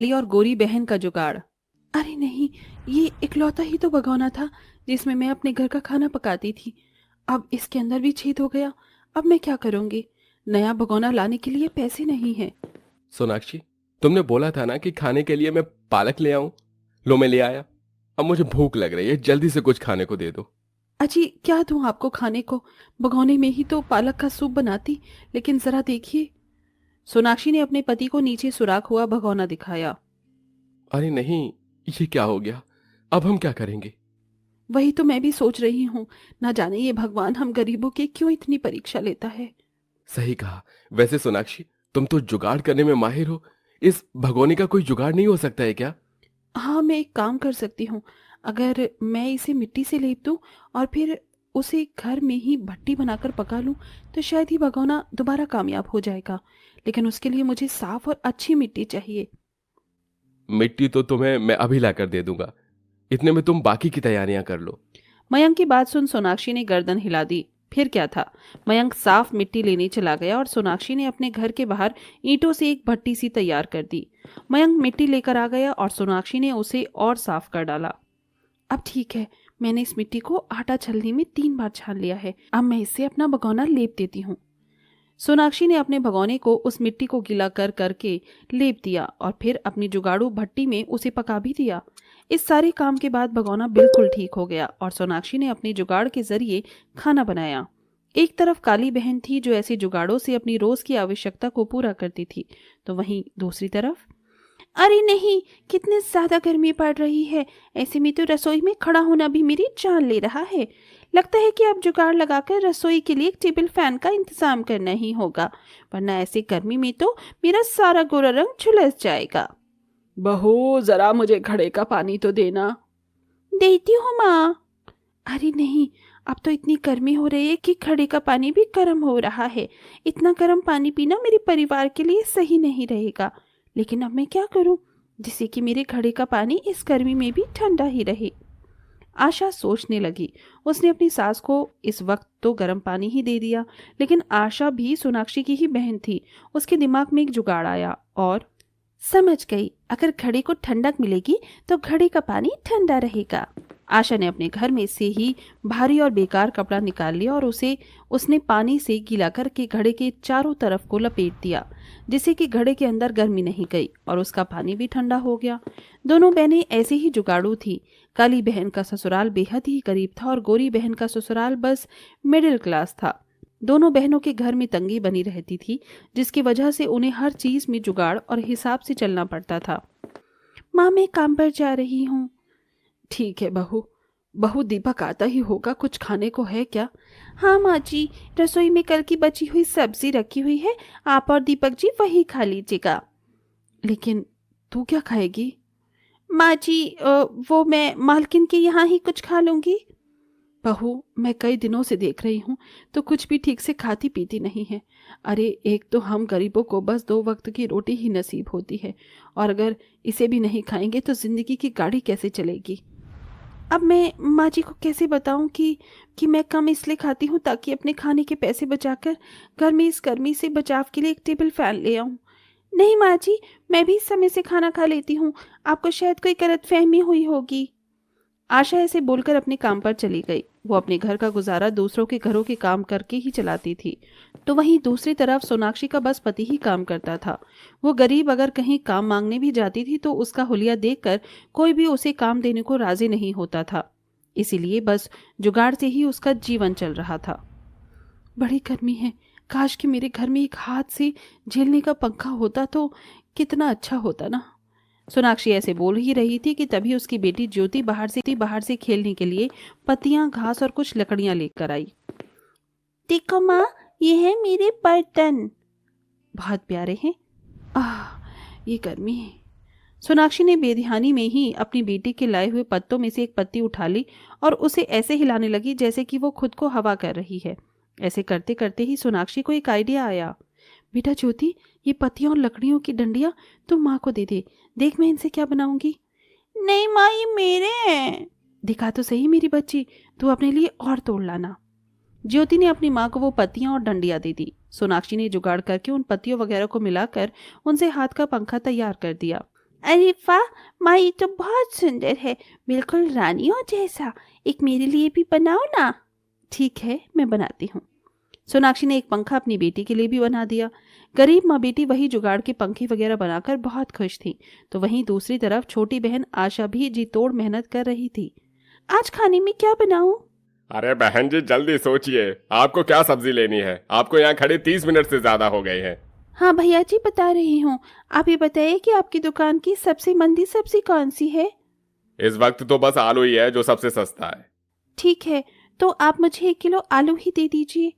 ली और गोरी बहन का जुगाड़। अरे नहीं, ये इकलौता ही तो भगोना था जिसमें मैं अपने घर का खाना पकाती थी। अब इसके अंदर भी छेद हो गया। अब मैं क्या करूंगी? नया भगोना लाने के लिए पैसे नहीं है। सोनाक्षी, तुमने बोला था ना कि खाने के लिए मैं पालक ले आऊं। लो मैं ले आया। अब मुझे भूख लग रही है, जल्दी से कुछ खाने को दे दो। अजी क्या दूं आपको खाने को? भगोने में ही तो पालक का सूप बनाती। लेकिन जरा देखिए। सोनाक्षी ने अपने पति को नीचे सुराख हुआ भगोना दिखाया। अरे नहीं, ये क्या हो गया? अब हम क्या करेंगे? वही तो मैं भी सोच रही हूँ। ना जाने ये भगवान हम गरीबों की क्यों इतनी परीक्षा लेता है। सही कहा। वैसे सोनाक्षी, तुम तो जुगाड़ करने में माहिर हो। इस भगोने का कोई जुगाड़ नहीं हो सकता है क्या? हाँ, मैं एक काम कर सकती हूँ। अगर मैं इसे मिट्टी से लेप दूँ और फिर उसे घर में ही भट्टी बनाकर पका लूँ तो शायद ही भगोना दोबारा कामयाब हो जाएगा। लेकिन उसके लिए मुझे साफ और अच्छी मिट्टी चाहिए। मिट्टी तो तुम्हें मैं अभी लाकर दे दूंगा। इतने में तुम बाकी की तैयारियां कर लो। मयंक की बात सुन सोनाक्षी ने गर्दन हिला दी। फिर क्या था। मयंक साफ मिट्टी लेने चला गया और सोनाक्षी ने अपने घर के बाहर ईंटों से एक भट्टी सी तैयार कर दी। मयंक मिट्टी लेकर आ गया और सोनाक्षी ने उसे और साफ कर डाला। अब ठीक है। मैंने इस मिट्टी को आटा छलनी में 3 बार छान लिया है। अब मैं इससे अपना भगोना लेप देती हूँ। सोनाक्षी ने अपने भगोने को उस मिट्टी को गीला कर करके लेप दिया और फिर अपनी जुगाड़ू भट्टी में उसे पका भी दिया। इस सारे काम के बाद भगोना बिल्कुल ठीक हो गया और सोनाक्षी ने अपनी जुगाड़ के जरिए खाना बनाया। एक तरफ काली बहन थी जो ऐसे जुगाड़ों से अपनी रोज की आवश्यकता को पूरा करती थी, तो वहीं दूसरी तरफ अरे नहीं, कितनी ज्यादा गर्मी पड़ रही है। ऐसे में तो रसोई में खड़ा होना भी मेरी जान ले रहा है। लगता है कि अब जुगाड़ लगाकर रसोई के लिए एक टेबल फैन का इंतजाम करना ही होगा, वरना ऐसे गर्मी में तो मेरा सारा गोरा रंग झुलस जाएगा। बहू जरा मुझे घड़े का पानी तो देना। देती हूँ माँ। अरे नहीं, अब तो इतनी गर्मी हो रही है कि घड़े का पानी भी गर्म हो रहा है। इतना गर्म पानी पीना मेरे परिवार के लिए सही नहीं रहेगा। लेकिन अब मैं क्या करूं जिससे कि मेरे घड़े का पानी इस गर्मी में भी ठंडा ही रहे। आशा सोचने लगी। उसने अपनी सास को इस वक्त तो गर्म पानी ही दे दिया, लेकिन आशा भी सोनाक्षी की ही बहन थी। उसके दिमाग में एक जुगाड़ आया और समझ गई, अगर घड़े को ठंडक मिलेगी तो घड़े का पानी ठंडा रहेगा। आशा ने अपने घर में से ही भारी और बेकार कपड़ा निकाल लिया और उसे उसने पानी से गीला करके घड़े के चारों तरफ को लपेट दिया, जिससे कि घड़े के अंदर गर्मी नहीं गई और उसका पानी भी ठंडा हो गया। दोनों बहनें ऐसे ही जुगाड़ू थी। काली बहन का ससुराल बेहद ही गरीब था और गोरी बहन का ससुराल बस मिडिल क्लास था। दोनों बहनों के घर में तंगी बनी रहती थी, जिसकी वजह से उन्हें हर चीज में जुगाड़ और हिसाब से चलना पड़ता था। माँ, मैं काम पर जा रही हूँ। ठीक है बहू। बहू, दीपक आता ही होगा, कुछ खाने को है क्या? हाँ माँ जी, रसोई में कल की बची हुई सब्जी रखी हुई है, आप और दीपक जी वही खा लीजिएगा। लेकिन तू क्या खाएगी? माँ जी, वो मैं मालकिन के यहाँ ही कुछ खा लूंगी। बहू, मैं कई दिनों से देख रही हूँ तो कुछ भी ठीक से खाती पीती नहीं है। अरे एक तो हम गरीबों को बस 2 वक्त की रोटी ही नसीब होती है, और अगर इसे भी नहीं खाएंगे तो जिंदगी की गाड़ी कैसे चलेगी? अब मैं माँ जी को कैसे बताऊं कि मैं कम इसलिए खाती हूँ ताकि अपने खाने के पैसे बचाकर घर में इस गर्मी से बचाव के लिए एक टेबल फैन ले आऊं। नहीं माँ जी, मैं भी इस समय से खाना खा लेती हूँ। आपको शायद कोई गलतफहमी हुई होगी। आशा ऐसे बोलकर अपने काम पर चली गई। वो अपने घर का गुजारा दूसरों के घरों के काम करके ही चलाती थी, तो वहीं दूसरी तरफ सोनाक्षी का बस पति ही काम करता था। वो गरीब अगर कहीं काम मांगने भी जाती थी तो उसका हुलिया देखकर कोई भी उसे काम देने को राजी नहीं होता था। इसीलिए बस जुगाड़ से ही उसका जीवन चल रहा था। बड़ी गर्मी है। काश कि मेरे घर में एक हाथ से झेलने का पंखा होता तो कितना अच्छा होता ना। सोनाक्षी ऐसे बोल ही रही थी कि तभी उसकी बेटी ज्योति बाहर से खेलने के लिए पत्तियां, घास और कुछ लकड़ियां लेकर आई। देखो माँ, ये है मेरे बर्तन। बहुत प्यारे हैं। आह, ये गर्मी है। सोनाक्षी ने बेध्यानी में ही अपनी बेटी के लाए हुए पत्तों में से एक पत्ती उठा ली और उसे ऐसे हिलाने लगी जैसे कि वो खुद को हवा कर रही है। ऐसे करते करते ही सोनाक्षी को एक आइडिया आया। बेटा ज्योति, ये पत्तियां और लकड़ियों की डंडियां तुम माँ को दे दे। देख मैं इनसे क्या बनाऊंगी। नहीं माँ, ये मेरे हैं। दिखा तो सही मेरी बच्ची, तू अपने लिए और तोड़ लाना। ज्योति ने अपनी माँ को वो पत्तियां और डंडियां दे दी। सोनाक्षी ने जुगाड़ करके उन पत्तियों वगैरह को मिलाकर उनसे हाथ का पंखा तैयार कर दिया। अरे वाह माँ, ये तो बहुत सुंदर है, बिल्कुल रानियों जैसा। एक मेरे लिए भी बनाओ ना। ठीक है, मैं बनाती हूँ। सोनाक्षी ने एक पंखा अपनी बेटी के लिए भी बना दिया। गरीब माँ बेटी वही जुगाड़ के पंखे वगैरह बनाकर बहुत खुश थी। तो वहीं दूसरी तरफ छोटी बहन आशा भी जी तोड़ मेहनत कर रही थी। आज खाने में क्या बनाऊं? अरे बहन जी जल्दी सोचिए, आपको क्या सब्जी लेनी है? आपको यहाँ खड़े 30 मिनट से ज्यादा हो गए हैं। हाँ भैया जी, बता रही हूँ। आप ये बताइए कि आपकी दुकान की सबसे मंदी सब्जी कौन सी है? इस वक्त तो बस आलू ही है जो सबसे सस्ता है। ठीक है, तो आप मुझे 1 किलो आलू ही दे दीजिए।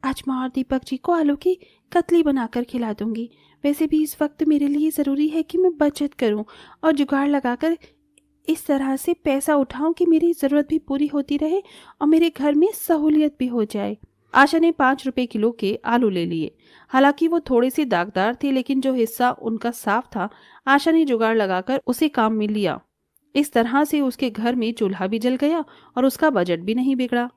आज माँ और दीपक जी को आलू की कतली बनाकर खिला दूंगी। वैसे भी इस वक्त मेरे लिए ज़रूरी है कि मैं बचत करूं और जुगाड़ लगाकर इस तरह से पैसा उठाऊं कि मेरी ज़रूरत भी पूरी होती रहे और मेरे घर में सहूलियत भी हो जाए। आशा ने 5 रुपए किलो के आलू ले लिए। हालांकि वो थोड़े से दागदार थे, लेकिन जो हिस्सा उनका साफ था, आशा ने जुगाड़ लगाकर उसे काम में लिया। इस तरह से उसके घर में चूल्हा भी जल गया और उसका बजट भी नहीं बिगड़ा।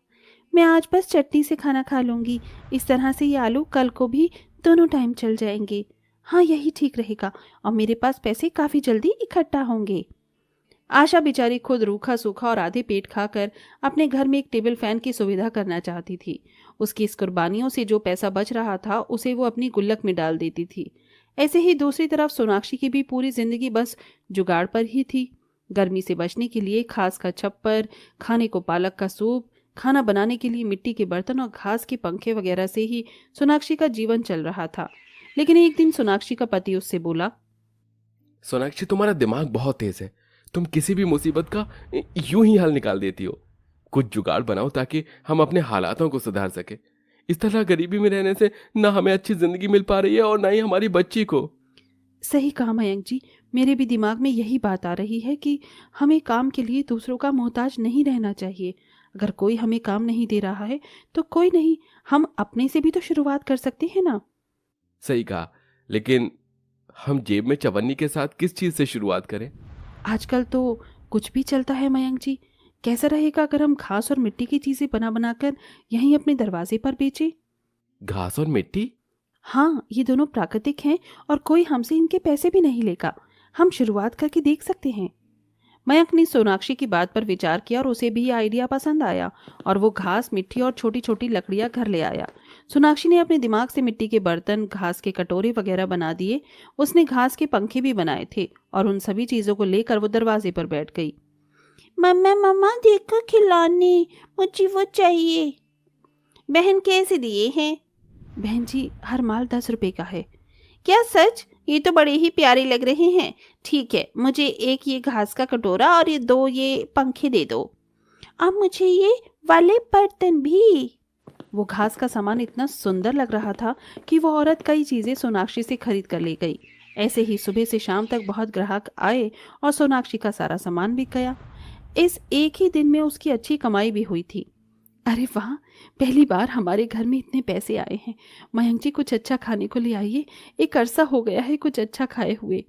मैं आज बस चटनी से खाना खा लूंगी। इस तरह से ये आलू कल को भी दोनों टाइम चल जाएंगे। हाँ, यही ठीक रहेगा और मेरे पास पैसे काफ़ी जल्दी इकट्ठा होंगे। आशा बेचारी खुद रूखा सूखा और आधे पेट खाकर अपने घर में एक टेबल फैन की सुविधा करना चाहती थी। उसकी इस कुर्बानियों से जो पैसा बच रहा था उसे वो अपनी गुल्लक में डाल देती थी। ऐसे ही दूसरी तरफ सोनाक्षी की भी पूरी जिंदगी बस जुगाड़ पर ही थी। गर्मी से बचने के लिए खास का छप्पर, खाने को पालक का सूप, खाना बनाने के लिए मिट्टी के बर्तन और घास के पंखे वगैरह से ही सोनाक्षी का जीवन चल रहा था। लेकिन एक दिन सोनाक्षी का पति उससे बोला, सोनाक्षी तुम्हारा दिमाग बहुत तेज है। तुम किसी भी मुसीबत का यूं ही हल निकाल देती हो। कुछ जुगाड़ बनाओ ताकि हम अपने हालातों को सुधार सके। इस तरह गरीबी में रहने से ना हमें अच्छी जिंदगी मिल पा रही है और ना ही हमारी बच्ची को। सही कहा मयंक जी, मेरे भी दिमाग में यही बात आ रही है कि हमें काम के लिए दूसरों का मोहताज नहीं रहना चाहिए। अगर कोई हमें काम नहीं दे रहा है तो कोई नहीं, हम अपने से भी तो शुरुआत कर सकते हैं ना। सही कहा, लेकिन हम जेब में चवन्नी के साथ किस चीज से शुरुआत करें? आजकल तो कुछ भी चलता है मयंक जी। कैसा रहेगा अगर हम घास और मिट्टी की चीजें बना बनाकर यहीं अपने दरवाजे पर बेचें? घास और मिट्टी? हाँ, ये दोनों प्राकृतिक हैं और कोई हमसे इनके पैसे भी नहीं लेगा। हम शुरुआत करके देख सकते हैं। मयंक ने सोनाक्षी की बात पर विचार किया और उसे भी ये आइडिया पसंद आया और वो घास, मिट्टी और छोटी छोटी लकड़ियां घर ले आया। सोनाक्षी ने अपने दिमाग से मिट्टी के बर्तन, घास के कटोरे वगैरह बना दिए। उसने घास के पंखे भी बनाए थे और उन सभी चीज़ों को लेकर वो दरवाजे पर बैठ गई। मम्मा मम्मा देखो खिलौने, मुझे वो चाहिए। बहन कैसे दिए हैं? बहन जी, हर माल 10 रुपए का है। क्या सच? ये तो बड़े ही प्यारे लग रहे हैं। ठीक है, मुझे एक ये घास का कटोरा और ये 2 ये पंखे दे दो। अब मुझे ये वाले बर्तन भी। वो घास का सामान इतना सुंदर लग रहा था कि वो औरत कई चीजें सोनाक्षी से खरीद कर ले गई। ऐसे ही सुबह से शाम तक बहुत ग्राहक आए और सोनाक्षी का सारा सामान बिक गया। इस एक ही दिन में उसकी अच्छी कमाई भी हुई थी। अरे वाह, पहली बार हमारे घर में इतने पैसे आए हैं। मयंक जी, कुछ अच्छा खाने को ले आइए। एक अरसा हो गया है कुछ अच्छा खाए हुए।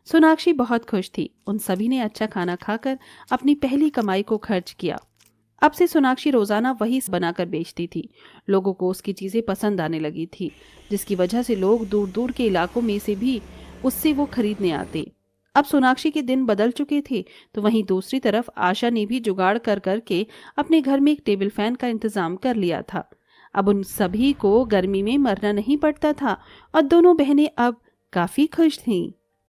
सोनाक्षी बहुत खुश थी। उन सभी ने अच्छा खाना खाकर अपनी पहली कमाई को खर्च किया। अब से सोनाक्षी रोजाना वही बनाकर बेचती थी। लोगों को उसकी चीजें पसंद आने लगी थी, जिसकी वजह से लोग दूर दूर के इलाकों में से भी उससे वो खरीदने आते। अब सोनाक्षी के दिन बदल चुके थे, तो वहीं दूसरी तरफ आशा ने भी जुगाड़ कर करके अपने घर में एक टेबल फैन का इंतजाम कर लिया था। अब उन सभी को गर्मी में मरना नहीं पड़ता था और दोनों बहनें अब काफी खुश थीं।